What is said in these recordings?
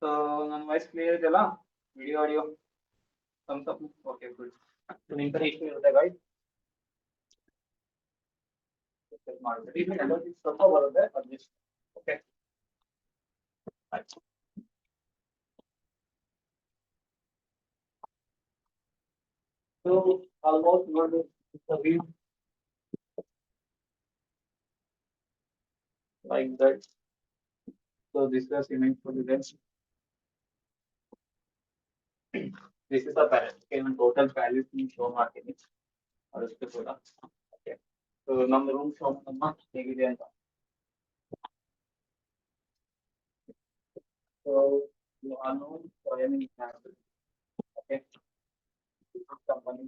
So ನನ್ನ voice clear ಇದೆಯಲ್ಲ video audio thumbs up. Okay, good. So ನಿಮ್ಮ ಕಡೆ ಇಶ್ಯೂ ಇರುತ್ತೆ ಗೈಸ್ ಚೆಕ್ ಮಾಡ್ಬಿಟ್ಟು ಇದು ನೆಟ್ವರ್ಕ್ ಸ್ವಲ್ಪ ಬರುತ್ತೆ ಅಡ್ಜಸ್ಟ್ ಓಕೆ ಆಯ್ತು. So almost what is the view like that. So this is the image for the rest. This is the balance. Okay, total values in show marketing. ಅದಷ್ಟು ಕೂಡ okay so ನಮ್ಮ room show ನಮ್ಮ ಹೇಗಿದೆ ಅಂತ so ನಾನು ಸ್ವಯಂ okay company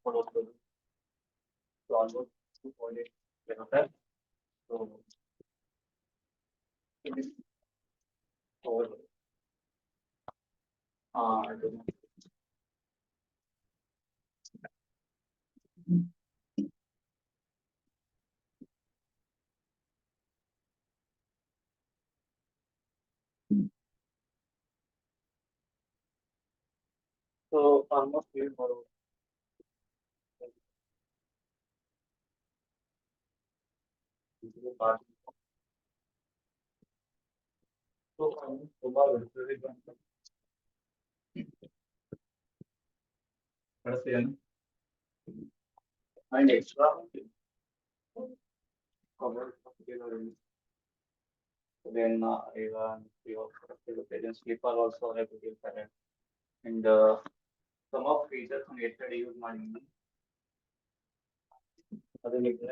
ಕೊಡೋದು so almost 2 ಇರುತ್ತೆ ಸೊ ಅದು ಸೊ ಆಲ್ಮೋಸ್ಟ್ ಯೂಸ್ ಮಾಡೋದು ಸೊ ತುಂಬಾ ಬಳಸ್ತೀನಿ and extra cover then even your then sleeper also have to give current and some of features on yesterday use ಮಾಡಿ ಅದಕ್ಕೆ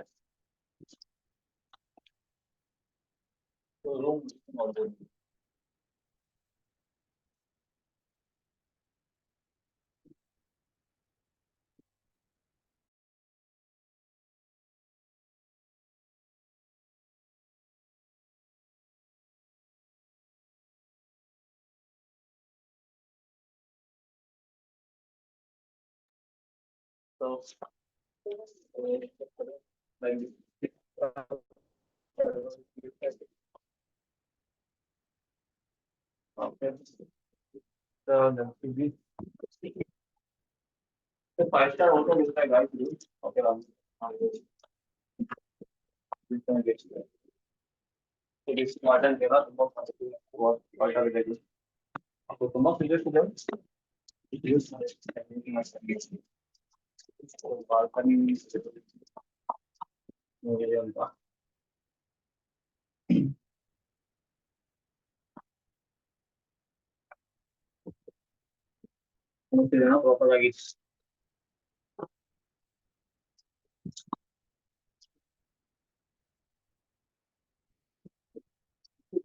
so room ಮಾಡ್ಬೋದು so like okay the five-star also looks like guys okay we can get it is modern era ತುಂಬಾ what are they അപ്പോൾ ತುಂಬಾ features ಇದೆ use ಮಾಡಿ balcony ನೋಡಿದೆ ಅಂತ ನೋಡ್ತಿದ್ದೇನೋ ಪ್ರಾಪರ್ ಆಗಿ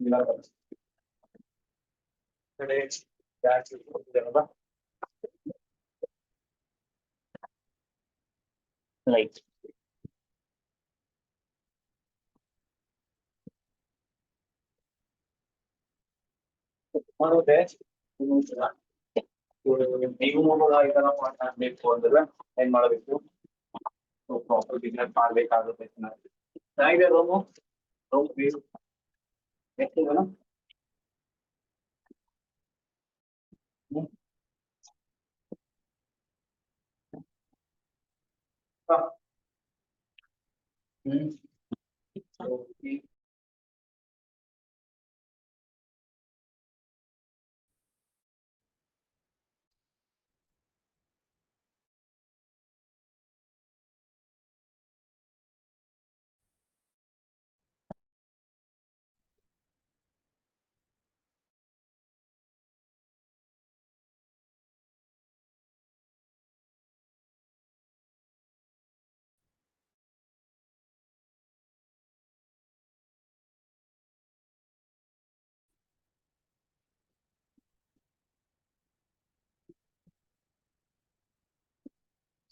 ಇಲ್ಲ ಕಡೆ ಬ್ಯಾಚ್ ಕೊಡ್ತಿದ್ದಾರಲ್ಲ ಲೈಟ್ ಮಾಡುತ್ತೆ ನೀವು ನೋಡೋದ ಈ ತರ ಮಾಡಬೇಕು ಅಂದ್ರೆ ಏನ್ ಮಾಡಬೇಕು ಪ್ರಾಪರ್ ಬಿಸ್ನೆಸ್ ಮಾಡ್ಬೇಕಾಗುತ್ತೆ ಚೆನ್ನಾಗಿದೆ ರೂಮು ರೂಮ್ ಫೀಸ್ ಎಷ್ಟಿದೆ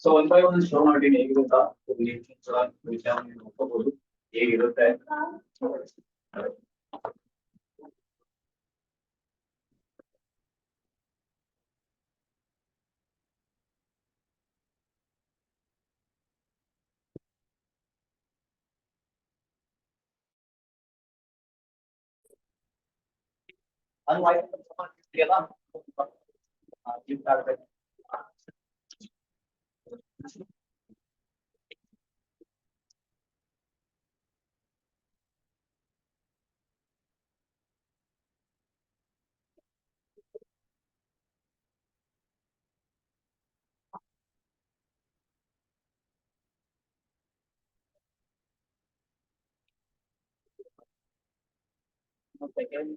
so one by one show ಮಾಡ್ತೀನಿ ಹೇಗಿರುತ್ತಾ ವಿಚಾರ ನೋಡ್ಕೋಬಹುದು ಹೇಗಿರುತ್ತೆ ಅದು ಇದೆಯಲ್ಲ ಗಿಫ್ಟ್ ಆಗ್ಬೇಕು. ಸೆಕೆಂಡ್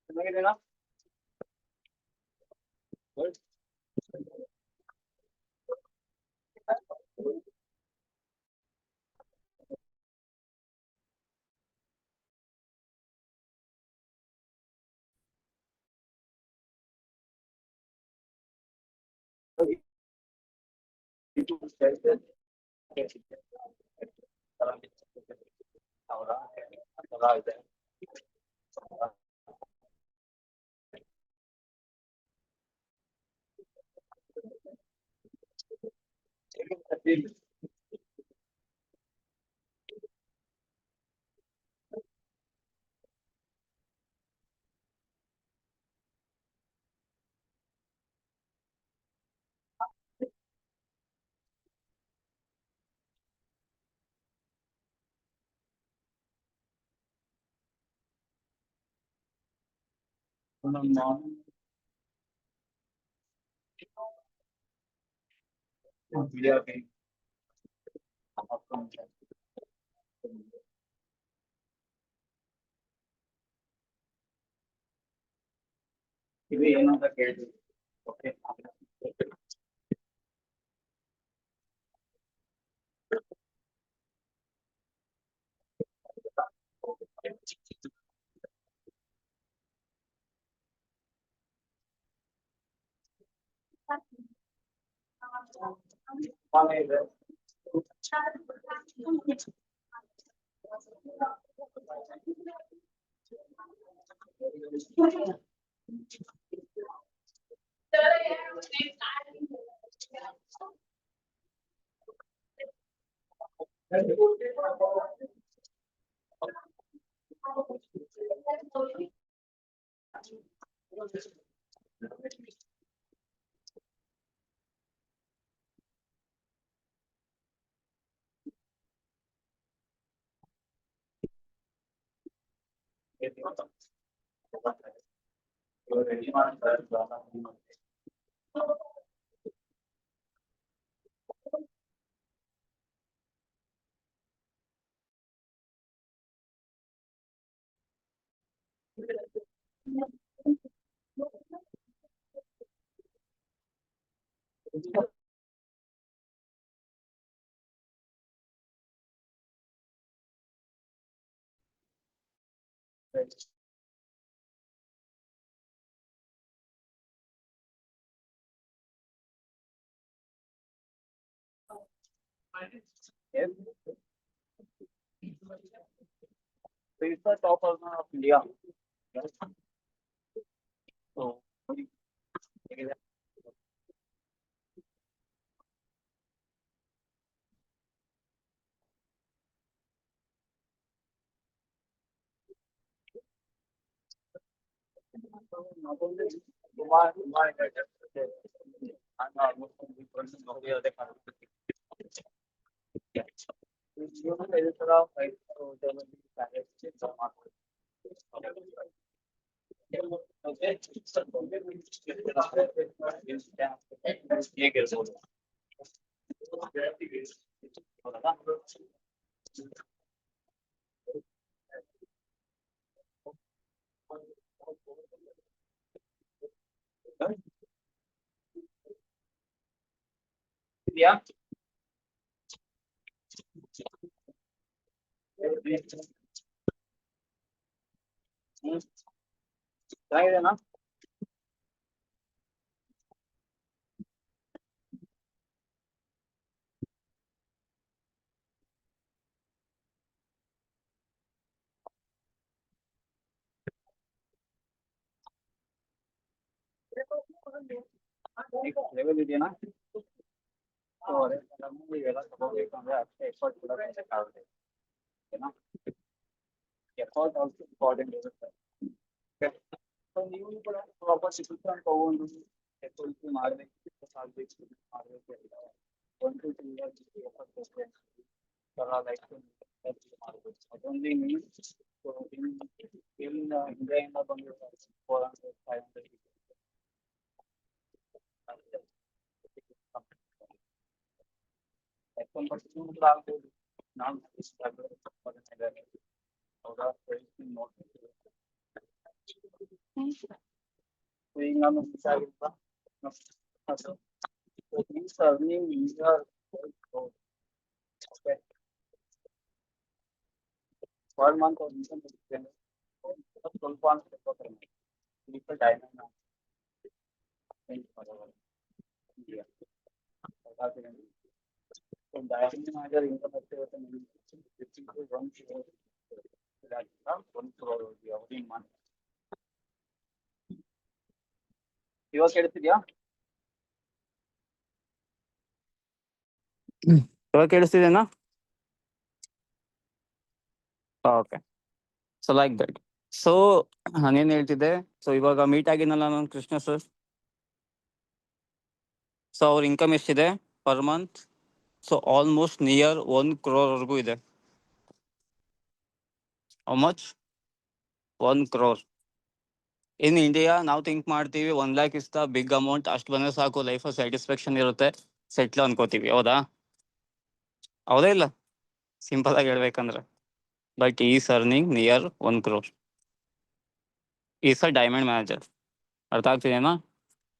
ಚೆನ್ನಾಗಿದೆನಾ? ಅವರ ಇದೆ. ವಿಡಿಯೋ ಇದು ಏನು ಅಂತ ಕೇಳಿದ್ವಿ. ಓಕೆ ಇದೆ. ರೆಡಿ ಮಾಡ್ತಾರೆ. FIFA top of India. So, not only Kumar, I'm almost 20% of the other country. You know, there is a lot of like, so there will be parents or not. Okay, so yeah. ಚೆನ್ನಾಗಿದೆನಾ? Level ಇದೆಯಾ? So ಅದೇ ಇವೆಲ್ಲ ತಗೋಬೇಕಂದ್ರೆ ಅಷ್ಟೇ effort ಕೂಡ ಬೇಕಾಗುತ್ತೆ. ಓಕೆನಾ? Effort also important ಇರುತ್ತೆ. ಸೊ ನೀವು ಕೂಡ ಪ್ರಾಪರ್ ಶಿಕ್ಷಣ ತಗೊಂಡು ಎಫರ್ಟ್ ಮಾಡಬೇಕು, ಆಗಬೇಕು ಮಾಡಬೇಕು. 1 to 3 years ಎಫರ್ಟ್ ಕೊಟ್ಟರೆ ಲೈಫ್ ಮಾಡಬೇಕು. ಅದೊಂದು ಮೀನ್ಸ್ ಇಲ್ಲಿಂದ ಇಂಡಿಯಾದಿಂದ ಬಂದಿರ್ತಾರೆ 400 500 ಕೂಡ ಆಗ್ಬೋದು. ನಾನು ಈಗ ನಾನು ಆಗಿಲ್ಲ per month or income ಸ್ವಲ್ಪ ಡೈಮಂಡ್ ಡೈಮಂಡ್ ಮಾಡಿದ್ರೆ ಇನ್ಕಮ್ ಎಷ್ಟಿರುತ್ತೆ? 1 crore ಅವ್ರಿಗೆ ಮಾಡಿ. ಇವಾಗ ಕೇಳಿಸ್ತಿದ್ಯಾ? ಇವಾಗ ಕೇಳಿಸ್ತಿದೇನಾ? Okay, so like that. So ನಾನೇನ್ ಹೇಳ್ತಿದ್ದೆ, ಸೊ ಇವಾಗ ಮೀಟ್ ಆಗಿನಲ್ಲ ನಾನು ಕೃಷ್ಣ ಸರ್. ಸೊ ಅವ್ರ ಇನ್ಕಮ್ ಎಷ್ಟಿದೆ per month? So almost near 1 crore ವರೆಗೂ ಇದೆ. How much? 1 crore. In India ನಾವು ಥಿಂಕ್ ಮಾಡ್ತೀವಿ 1 lakh is the big amount, ಅಷ್ಟು ಬಂದ್ರೆ ಸಾಕು, ಲೈಫ್ ಸ್ಯಾಟಿಸ್ಫ್ಯಾಕ್ಷನ್ ಇರುತ್ತೆ, ಸೆಟ್ಲ್ ಅನ್ಕೋತೀವಿ. ಹೌದಾ? ಹೌದಾ ಇಲ್ಲ? ಸಿಂಪಲ್ ಆಗಿ ಹೇಳ್ಬೇಕಂದ್ರೆ, but is earning near 1 crore. Is a diamond manager. ಅರ್ಥ ಆಗ್ತಿದೆನಾ?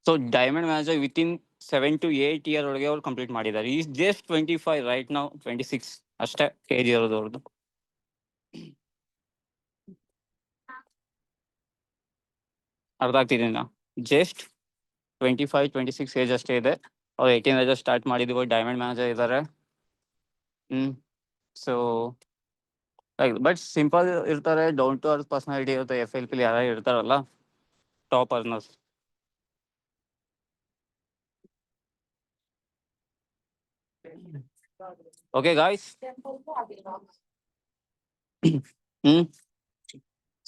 So diamond manager within 7 to 8 year ಒಳಗೆ ಅವ್ರು ಕಂಪ್ಲೀಟ್ ಮಾಡಿದ್ದಾರೆ. ಈಸ್ ಜಸ್ಟ್ 25 ರೈಟ್ ನಾವು, 26 ಅಷ್ಟೇ ಏಜ್ ಇರೋದು ಅವ್ರದ್ದು. ಅರ್ಥ ಆಗ್ತಿದ್ದೀನ? ಜಸ್ಟ್ 25-26 ಏಜ್ ಅಷ್ಟೇ ಇದೆ. ಅವ್ರು 18 ಏಜ್ ಸ್ಟಾರ್ಟ್ ಮಾಡಿದ್ರು, ಡೈಮಂಡ್ ಮ್ಯಾನೇಜರ್ ಇದ್ದಾರೆ. ಸೊ ಬಟ್ ಸಿಂಪಲ್ ಇರ್ತಾರೆ, ಡೌನ್ ಟು ಅರ್ತ್ ಪರ್ಸನಾಲಿಟಿ ಇರುತ್ತೆ. FLP ಯಾರು ಇರ್ತಾರಲ್ಲ top earners. Okay guys.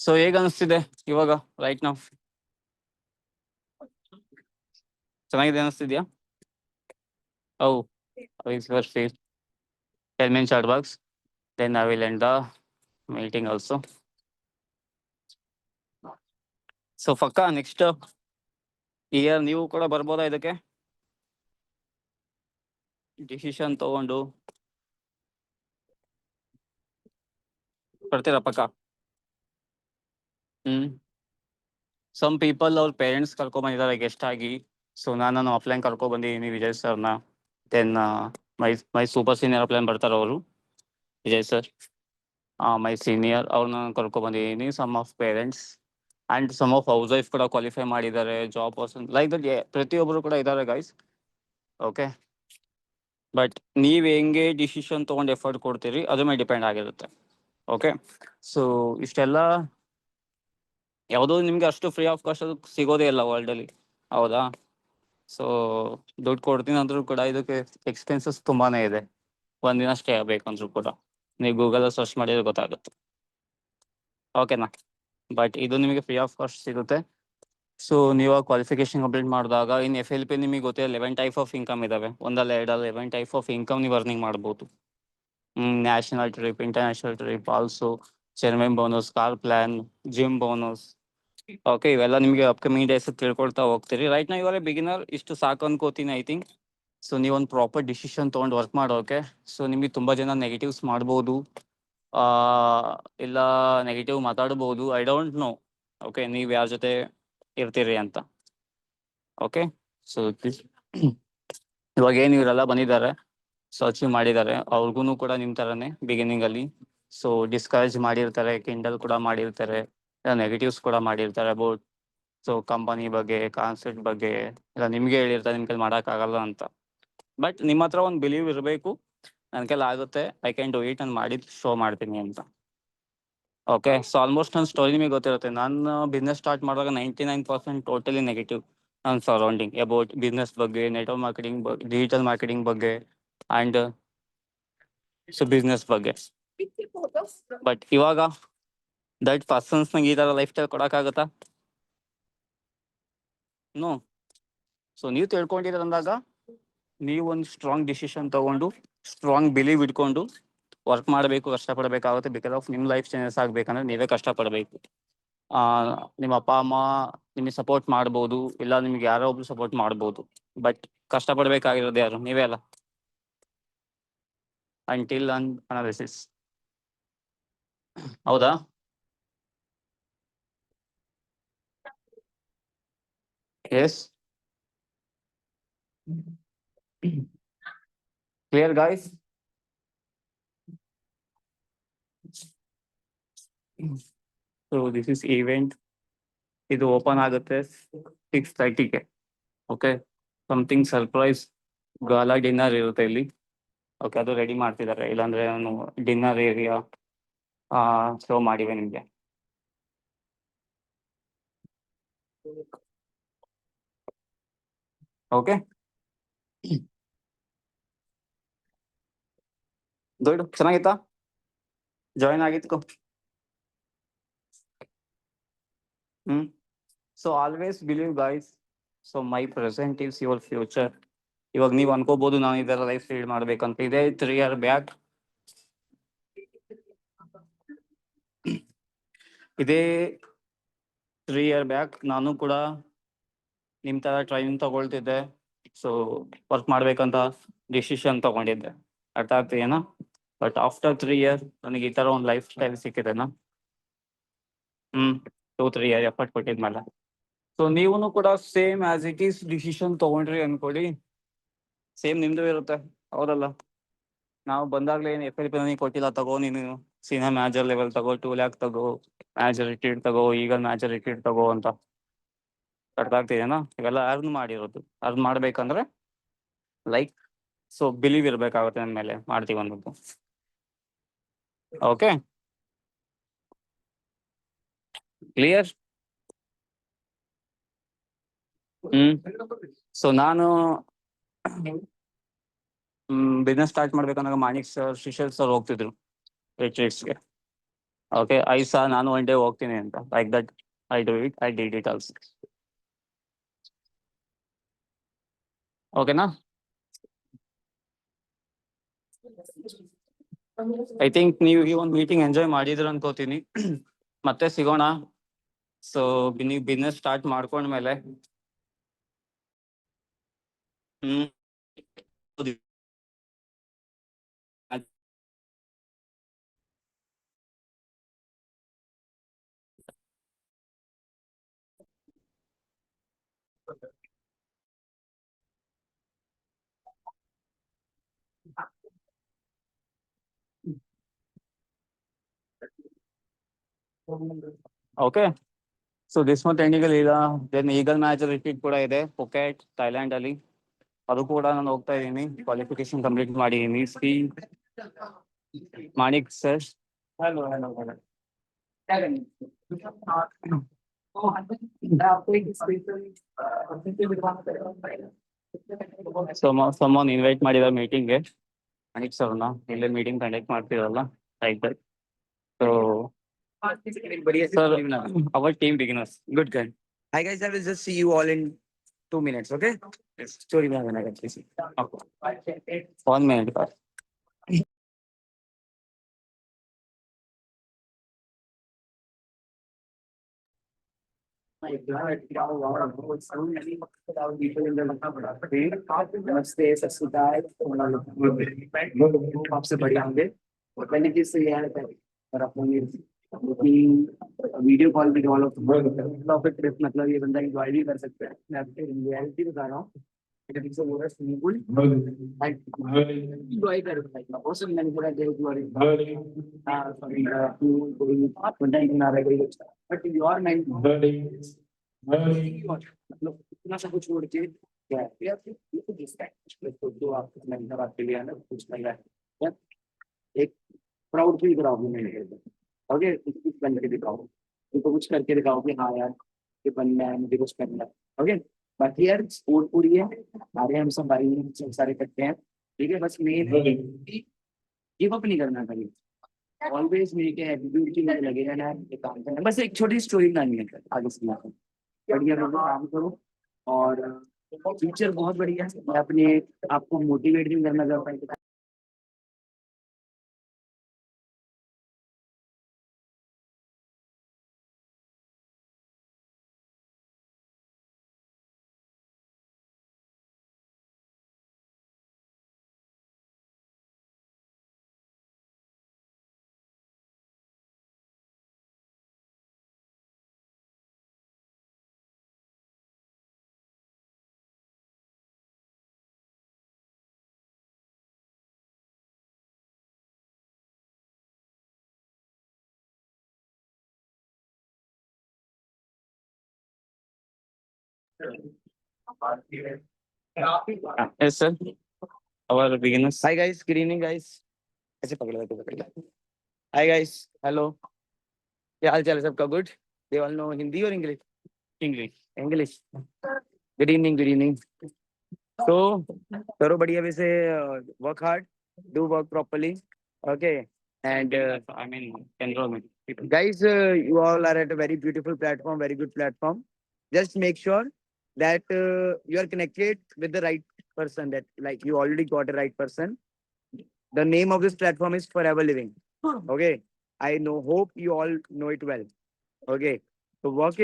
So ಹೇಗ ಅನಿಸ್ತಿದೆ ಇವಾಗ ರೈಟ್ ನಾವು? ಚೆನ್ನಾಗಿದೆ ಅನಿಸ್ತಿದ್ಯಾ? How is your face 10 minutes short box, then I will end the meeting also. So ಪಕ್ಕ ನೆಕ್ಸ್ಟ್ ಇಯರ್ ನೀವು ಕೂಡ ಬರ್ಬೋದಾ ಇದಕ್ಕೆ? ಡಿಸಿಷನ್ ತಗೊಂಡು ಬರ್ತೀರಾ ಪಕ್ಕ? ಸಮ್ ಪೀಪಲ್ ಅವ್ರ ಪೇರೆಂಟ್ಸ್ ಕರ್ಕೊಂಡ್ಬಂದಿದ್ದಾರೆ ಗೆಸ್ಟ್ ಆಗಿ. ಸೊ ನಾನು ಆಫ್ಲೈನ್ ಕರ್ಕೊಂಡ್ಬಂದಿದ್ದೀನಿ ವಿಜಯ್ ಸರ್ನ. Then my super senior offline ಬರ್ತಾರೆ ಅವರು, ವಿಜಯ್ ಸರ್. ಮೈ ಸೀನಿಯರ್ ಅವ್ರನ್ನ ಕರ್ಕೊಂಡ್ಬಂದಿದ್ದೀನಿ. Some of parents and some of housewife ಕೂಡ ಕ್ವಾಲಿಫೈ ಮಾಡಿದ್ದಾರೆ, ಜಾಬ್ ಪರ್ಸನ್ ಲೈಕ್ ದಟ್ ಪ್ರತಿಯೊಬ್ಬರು ಕೂಡ ಇದ್ದಾರೆ ಗೈಸ್. ಓಕೆ, ಬಟ್ ನೀವು ಹೆಂಗೆ ಡಿಸಿಷನ್ ತೊಗೊಂಡು ಎಫರ್ಟ್ ಕೊಡ್ತೀರಿ ಅದ್ರ ಮೇಲೆ ಡಿಪೆಂಡ್ ಆಗಿರುತ್ತೆ. ಓಕೆ, ಸೊ ಇಷ್ಟೆಲ್ಲ ಯಾವುದೋ ನಿಮಗೆ ಅಷ್ಟು ಫ್ರೀ ಆಫ್ ಕಾಸ್ಟ್ ಅದು ಸಿಗೋದೇ ಇಲ್ಲ ವರ್ಲ್ಡಲ್ಲಿ. ಹೌದಾ? ಸೊ ದುಡ್ಡು ಕೊಡ್ತೀನಿ ಅಂದ್ರೂ ಕೂಡ ಇದಕ್ಕೆ ಎಕ್ಸ್ಪೆನ್ಸಸ್ ತುಂಬಾನೇ ಇದೆ. ಒಂದಿನ ಸ್ಟೇ ಆಗಬೇಕಂದ್ರೂ ಕೂಡ ನೀವು ಗೂಗಲ್ ಸರ್ಚ್ ಮಾಡಿದ್ರೆ ಗೊತ್ತಾಗುತ್ತೆ. ಓಕೆನಾ? ಬಟ್ ಇದು ನಿಮಗೆ ಫ್ರೀ ಆಫ್ ಕಾಸ್ಟ್ ಸಿಗುತ್ತೆ. ಸೊ ನೀವು ಕ್ವಾಲಿಫಿಕೇಶನ್ ಕಂಪ್ಲೀಟ್ ಮಾಡಿದಾಗ ಇನ್ FLP ನಿಮಗೆ ಗೊತ್ತಿದೆ 11 ಟೈಪ್ ಆಫ್ ಇನ್ಕಮ್ ಇದಾವೆ. ಒಂದಲ್ಲ ಎರಡಲ್ಲ 11 ಟೈಪ್ ಆಫ್ ಇನ್ಕಮ್ ನೀವು ಅರ್ನಿಂಗ್ ಮಾಡ್ಬೋದು. National trip, international trip, also chairman bonus, car plan, gym bonus. Okay, ಇವೆಲ್ಲ ನಿಮಗೆ ಅಪ್ಕಮಿಂಗ್ ಡೇಸ್ ತಿಳ್ಕೊಳ್ತಾ ಹೋಗ್ತೀರಿ. ರೈಟ್ ನಾವು ಇವಾಗ ಬಿಗಿನರ್ ಇಷ್ಟು ಸಾಕು ಅನ್ಕೋತೀನಿ ಐ ಥಿಂಕ್. ಸೊ ನೀವೊಂದು ಪ್ರಾಪರ್ ಡಿಸಿಷನ್ ತೊಗೊಂಡು ವರ್ಕ್ ಮಾಡೋಕೆ. ಸೊ ನಿಮಗೆ ತುಂಬ ಜನ ನೆಗೆಟಿವ್ಸ್ ಮಾಡ್ಬೋದು, ಇಲ್ಲ ನೆಗೆಟಿವ್ ಮಾತಾಡ್ಬೋದು, ಐ ಡೋಂಟ್ ನೋ. ಓಕೆ, ನೀವು ಯಾರ ಜೊತೆ ಇರ್ತೀರಿ ಅಂತ. ಓಕೆ, ಸೊ ಇವಾಗ ಏನು ಇವರೆಲ್ಲ ಬಂದಿದ್ದಾರೆ, ಸೊ ಅಚೀವ್ ಮಾಡಿದ್ದಾರೆ, ಅವ್ರಿಗೂ ಕೂಡ ನಿಮ್ಮ ಥರನೇ ಬಿಗಿನಿಂಗಲ್ಲಿ ಸೊ ಡಿಸ್ಕರೇಜ್ ಮಾಡಿರ್ತಾರೆ, ಕಿಂಡಲ್ ಕೂಡ ಮಾಡಿರ್ತಾರೆ, ನೆಗೆಟಿವ್ಸ್ ಕೂಡ ಮಾಡಿರ್ತಾರೆ ಅಬೌಟ್ ಸೊ ಕಂಪನಿ ಬಗ್ಗೆ, ಕಾನ್ಸೆಪ್ಟ್ ಬಗ್ಗೆ ಇಲ್ಲ ನಿಮಗೆ ಹೇಳಿರ್ತಾರೆ ನಿಮ್ಮ ಕೈಲಿ ಮಾಡೋಕ್ಕಾಗಲ್ಲ ಅಂತ. ಬಟ್ ನಿಮ್ಮ ಹತ್ರ ಒಂದು ಬಿಲೀವ್ ಇರಬೇಕು, ನನ್ನ ಕೈಲಿ ಆಗುತ್ತೆ, ಐ ಕ್ಯಾನ್ ಡೂ ಇಟ್, ನಾನು ಮಾಡಿ ಶೋ ಮಾಡ್ತೀನಿ ಅಂತ. ಓಕೆ, ಸೊ ಆಲ್ಮೋಸ್ಟ್ ನನ್ನ ಸ್ಟೋರಿ ನಿಮಗೆ ಗೊತ್ತಿರುತ್ತೆ. ನಾನು ಬಿಸ್ನೆಸ್ ಸ್ಟಾರ್ಟ್ ಮಾಡುವಾಗ 99% ಟೋಟಲಿ ನೆಗೆಟಿವ್. ನನ್ನ ಸರೌಂಡಿಂಗ್ ಅಬೌಟ್ ಬಿಸ್ನೆಸ್ ಬಗ್ಗೆ, ನೆಟ್ವರ್ಕ್ ಮಾರ್ಕೆಟಿಂಗ್ ಬಗ್ಗೆ, ಡಿಜಿಟಲ್ ಮಾರ್ಕೆಟಿಂಗ್ ಬಗ್ಗೆ ಆ್ಯಂಡ್ ಸೊ ಬಿಸ್ನೆಸ್ ಬಗ್ಗೆ. ಬಟ್ ಇವಾಗ ದಟ್ ಪರ್ಸನ್ಸ್ ನಂಗೆ ಈ ಥರ ಲೈಫ್ ಸ್ಟೈಲ್ ಕೊಡೋಕ್ಕಾಗುತ್ತಾ? ನೋ. ಸೊ ನೀವು ತಿಳ್ಕೊಂಡಿದ್ದೀರ ಅಂದಾಗ ನೀವು ಒಂದು ಸ್ಟ್ರಾಂಗ್ ಡಿಸಿಷನ್ ತೊಗೊಂಡು ಸ್ಟ್ರಾಂಗ್ ಬಿಲೀವ್ ಇಟ್ಕೊಂಡು ವರ್ಕ್ ಮಾಡಬೇಕು, ಕಷ್ಟಪಡಬೇಕಾಗುತ್ತೆ. ಬಿಕಾಸ್ ಆಫ್ ನಿಮ್ಮ ಲೈಫ್ ಚೇಂಜಸ್ ಆಗಬೇಕಂದ್ರೆ ನೀವೇ ಕಷ್ಟಪಡಬೇಕು. ನಿಮ್ಮ ಅಪ್ಪ ಅಮ್ಮ ನಿಮಗೆ ಸಪೋರ್ಟ್ ಮಾಡ್ಬೋದು, ಇಲ್ಲ ನಿಮ್ಗೆ ಯಾರೋ ಒಬ್ರು ಸಪೋರ್ಟ್ ಮಾಡ್ಬೋದು, ಬಟ್ ಕಷ್ಟಪಡಬೇಕಾಗಿರೋದು ಯಾರು? ನೀವೇ ಅಲ್ಲ. Until analysis. ಹೌದಾ? Yes, clear guys? So this is event. ಇದು ಓಪನ್ ಆಗುತ್ತೆ 6:30ಗೆ. Okay, something surprise gala dinner ಇರುತ್ತೆ ಇಲ್ಲಿ. ಓಕೆ, ಅದು ರೆಡಿ ಮಾಡ್ತಿದ್ದಾರೆ. ಇಲ್ಲಾಂದ್ರೆ ನಾನು ಡಿನ್ನರ್ ಏರಿಯಾ ಶೋ ಮಾಡಿವೆ ನಿಮಗೆ. ಓಕೆ, ದೊಡ್ಡ ಚೆನ್ನಾಗಿತ್ತಾ? ಜಾಯಿನ್ ಆಗಿತ್ತು. So always believe guys. So my present is your future. ಇವಾಗ ನೀವು ಅನ್ಕೋಬಹುದು ನಾನು ಇದರ ಲೈಫ್ ಲೀಡ್ ಮಾಡ್ಬೇಕಂತ. ಇದೇ 3 year ಬ್ಯಾಕ್, ಇದೇ 3 year ಬ್ಯಾಕ್ ನಾನು ಕೂಡ ನಿಮ್ಮ ತರ ಟ್ರೈನಿಂಗ್ ತಗೊಳ್ತಿದ್ದೆ. ಸೊ ವರ್ಕ್ ಮಾಡ್ಬೇಕಂತ ಡಿಸಿಷನ್ ತಗೊಂಡಿದ್ದೆ. ಅರ್ಥ ಆಗ್ತೀಯೇನಾ? ಬಟ್ ಆಫ್ಟರ್ 3 years ನನಗೆ ಈ ತರ ಒಂದು ಲೈಫ್ ಸ್ಟೈಲ್ ಸಿಕ್ಕಿದೆನಾ. 2-3 year ಎಫರ್ಟ್ ಕೊಟ್ಟಿದ್ಮೇಲೆ. ಸೊ ನೀವು ಕೂಡ same as it is decision ತಗೊಂಡ್ರಿ ಅನ್ಕೊಳ್ಳಿ, ಸೇಮ್ ನಿಮ್ದು ಇರುತ್ತೆ. ಹೌದಲ್ಲ? ನಾವು ಬಂದಾಗ್ಲೇ ಏನು FLP ನನಗೆ ಕೊಟ್ಟಿಲ್ಲ, ತಗೋ ನೀನು ಸೀನಿಯರ್ ಮ್ಯಾನೇಜರ್ ಲೆವೆಲ್ ತಗೋ, 2 lakh ತಗೋ, ಮ್ಯಾನೇಜರ್ ರಿಟೀರ್ಡ್ ತಗೋ, ಈಗ ಮ್ಯಾನೇಜರ್ ರಿಟೀರ್ಡ್ ತಗೋ ಅಂತ. ಅರ್ಥ ಆಗ್ತಿದೆನಾ? ಇವೆಲ್ಲ ಅರ್ನ್ ಮಾಡಿರೋದು. ಅರ್ನ್ ಮಾಡ್ಬೇಕಂದ್ರೆ ಲೈಕ್ ಸೊ ಬಿಲೀವ್ ಇರ್ಬೇಕಾಗುತ್ತೆ ನನ್ನ ಮೇಲೆ ಮಾಡ್ತೀವಿ ಅನ್ನೋದು. Okay, clear? ಸೊ ನಾನು ಬಿಸ್ನೆಸ್ ಸ್ಟಾರ್ಟ್ ಮಾಡ್ಬೇಕಂದಾಗ ಮಾಣಿಕ್ ಸರ್, ಶ್ರೀಶೈಲ್ ಸರ್ ಹೋಗ್ತಿದ್ರು ರಿಟ್ರೀಟ್ಸ್ಗೆ. ಓಕೆ, ಸಹ ನಾನು ಒನ್ ಡೇ ಹೋಗ್ತೀನಿ ಅಂತ. Like that I do it, I did it also. ಓಕೆನಾ? ಐ ಥಿಂಕ್ ನೀವು ಈ ಒಂದು ಮೀಟಿಂಗ್ ಎಂಜಾಯ್ ಮಾಡಿದ್ರ ಅನ್ಕೋತೀನಿ. ಮತ್ತೆ ಸಿಗೋಣ. ಸೊ ನೀವು ಬಿಸ್ನೆಸ್ ಸ್ಟಾರ್ಟ್ ಮಾಡ್ಕೊಂಡ್ಮೇಲೆ ಓಕೆ. ಸೊ ದಿಸ್ ಮಂತ್ ಎಂಡಿಂಗಲ್ಲಿ ಇಲ್ಲ. ದೆನ್ ಈಗಲ್ ಮ್ಯಾಚ್ ರಿಪೀಟ್ ಕೂಡ ಇದೆ ಪುಕೆಟ್ ಥೈಲ್ಯಾಂಡ್ ಅಲ್ಲಿ. ಅದು ಕೂಡ ನಾನು ಹೋಗ್ತಾ ಇದ್ದೀನಿ. ಕ್ವಾಲಿಫಿಕೇಶನ್ ಕಂಪ್ಲೀಟ್ ಮಾಡಿದ್ದೀನಿ. ಮಾಣಿಕ್ ಸರ್, someone ಇನ್ವೈಟ್ ಮಾಡಿದ್ದಾರೆ ಮೀಟಿಂಗ್ಗೆ ಮಾಣಿಕ್ ಸರ್ನ. ಇಲ್ಲೇ ಮೀಟಿಂಗ್ ಕಂಡಕ್ಟ್ ಮಾಡ್ತಿರಲ್ಲ, like that. So sir, our team beginners. Good guy. Hi guys, I will just see you all in 2 minutes, okay? Yes. Story में आना है please. Okay. 1 minute. नमस्ते, सत श्री अकाल। आपसे बढ़िया होंगे और पहली चीज तो यह है और अपनी वीडियो कॉल भी डेवलप ट्रिप, मतलब ये बंदा इंजॉय भी कर सकता है। मैं आपको रियलिटी बता रहा हूँ। enjoy कर also मैंने बोला देव तुम्हारी बट योर माइंड मतलब इतना सब कुछ छोड़ के क्या है जो आप मैंने बात के लिए है ना कुछ नहीं है एक प्राउड फील कराओगे मेरे ओके। कुछ बन के दिखाओ, उनको कुछ करके दिखाओ कि हाँ यार ये बनना है, मुझे कुछ करना है। ओके, बाकी यार स्पोर्ट पूरी है, सारे हम सब भाई सारे करते हैं, ठीक है। बस मेन गिव अप नहीं करना कभी, ऑलवेज मेरे के एटीट्यूड की मुझे लगे रहना है, ये काम करना है। बस एक छोटी स्टोरी बनानी है आगे से बढ़िया करो, काम करो। और फ्यूचर बहुत बढ़िया है। मैं अपने आपको मोटिवेट भी करना चाहता हूँ। Yes, sir. Our beginners. Hi guys, good evening guys. ऐसे पकड़ लो। हाय गाइस, हेलो, क्या हाल चाल है सबका? Good. They all know Hindi और English? English. English. Good evening, good evening. तो करो बढ़िया वैसे, work hard, do work properly, okay. And I mean, enrollment. guys, you all are at a very beautiful platform, very good platform. Just make sure that you are connected with the right person, that like you already got a right person. The name of this platform is Forever Living. Okay. I know, hope you all know it well. Okay. So work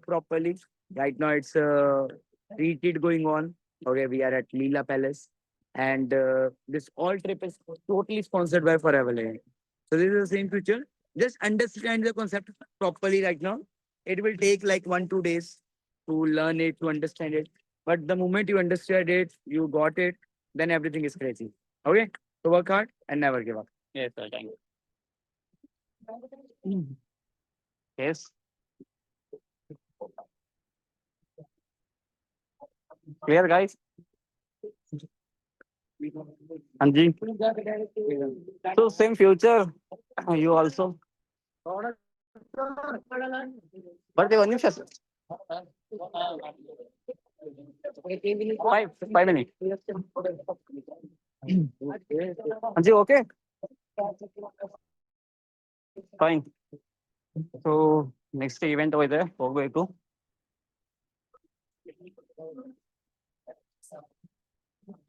properly. Right now it's a retreat going on. Okay. We are at Leela Palace. And this all trip is totally sponsored by Forever Living. So this is the same future. Just understand the concept properly right now. It will take like 1, 2 days to learn it, to understand it. But the moment you understand it, you got it, then everything is crazy. Okay? So work hard and never give up. Yes, sir. Thank you. Yes. Clear, guys? Anji. So same future. You also. But they only just 5 minutes. Anji, okay? Fine. So next event over there, ಹೋಗ್ಬೇಕು to.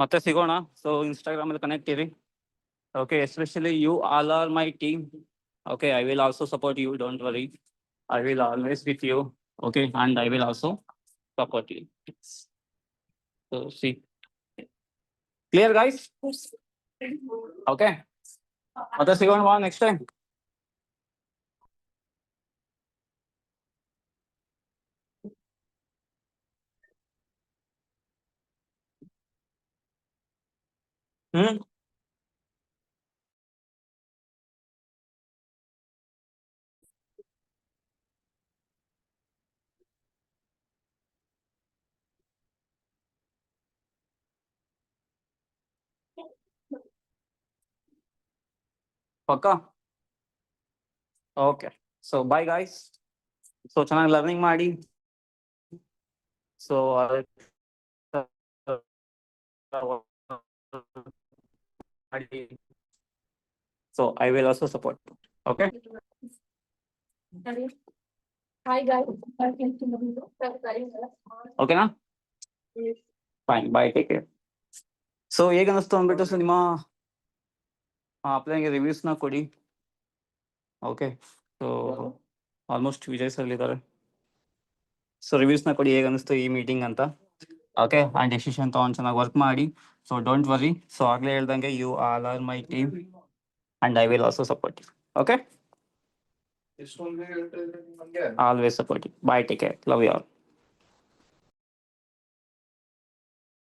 ಮತ್ತೆ ಸಿಗೋಣ. So Instagram ಅಲ್ಲಿ connect ಇರಿ. Okay, especially you all are my team. Okay, I will also support you. Don't worry. I will always with you. Okay, and I will also support you. So see, clear, guys? Okay. ಮತ್ತೆ ಸಿಗೋಣ next time. ಹ್ಮ್ ಪಕ್ಕ. Okay. So by guys. So ಚೆನ್ನಾಗಿ learning ಮಾಡಿ. So so I will also support. Okay. Hi guys. ಓಕೆನಾ? Fine, by, take care. So ಹೇಗೆ ಅನಿಸ್ತು ಅಂದ್ಬಿಟ್ಟು so ನಿಮ್ಮ ಅಪ್ಲೈಗೆ ರಿವ್ಯೂಸ್ನ ಕೊಡಿ. Okay. So almost Vijay sir ಇದ್ದಾರೆ. ಸೊ ರಿವ್ಯೂಸ್ನ ಕೊಡಿ, ಹೇಗೆ ಅನಿಸ್ತು ಈ ಮೀಟಿಂಗ್ ಅಂತ. ಓಕೆ, ಆ್ಯಂಡ್ ಡೆಸಿಷನ್ ತೊಗೊಂಡು ಚೆನ್ನಾಗಿ ವರ್ಕ್ ಮಾಡಿ. So don't worry. ಸೊ ಆಗಲೇ ಹೇಳ್ದಂಗೆ you all are my team and I will also support you. Okay, always support you. Bye, take care, love you all.